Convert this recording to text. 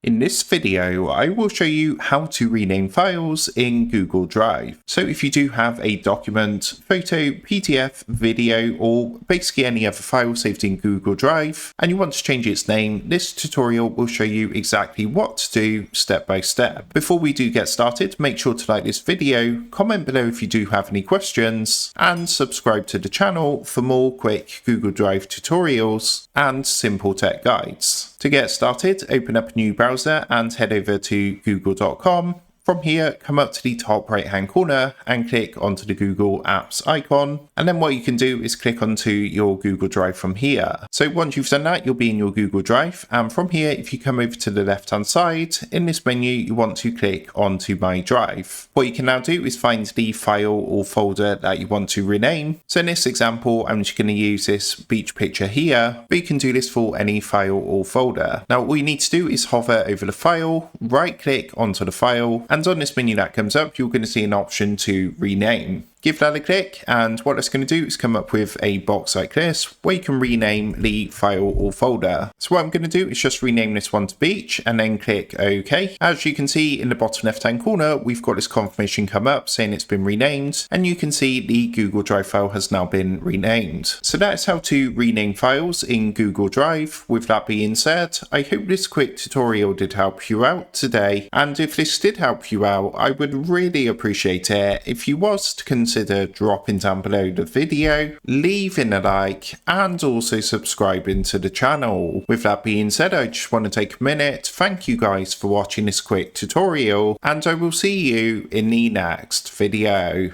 In this video, I will show you how to rename files in Google Drive. So if you do have a document, photo, PDF, video, or basically any other file saved in Google Drive, and you want to change its name, this tutorial will show you exactly what to do step by step. Before we do get started, make sure to like this video, comment below if you do have any questions, and subscribe to the channel for more quick Google Drive tutorials and simple tech guides. To get started, open up a new browser and head over to google.com. From here, come up to the top right hand corner and click onto the Google Apps icon. And then what you can do is click onto your Google Drive from here. So once you've done that, you'll be in your Google Drive. And from here, if you come over to the left hand side, in this menu, you want to click onto My Drive. What you can now do is find the file or folder that you want to rename. So in this example, I'm just going to use this beach picture here, but you can do this for any file or folder. Now, all you need to do is hover over the file, right click onto the file, and on this menu that comes up, you're going to see an option to rename. Give that a click, and what it's going to do is come up with a box like this where you can rename the file or folder. So what I'm going to do is just rename this one to beach and then click OK. As you can see in the bottom left hand corner, we've got this confirmation come up saying it's been renamed, and you can see the Google Drive file has now been renamed. So that's how to rename files in Google Drive. With that being said, I hope this quick tutorial did help you out today, and if this did help you out, I would really appreciate it if you was to consider dropping down below the video, leaving a like, and also subscribing to the channel. With that being said, I just want to take a minute to thank you guys for watching this quick tutorial, and I will see you in the next video.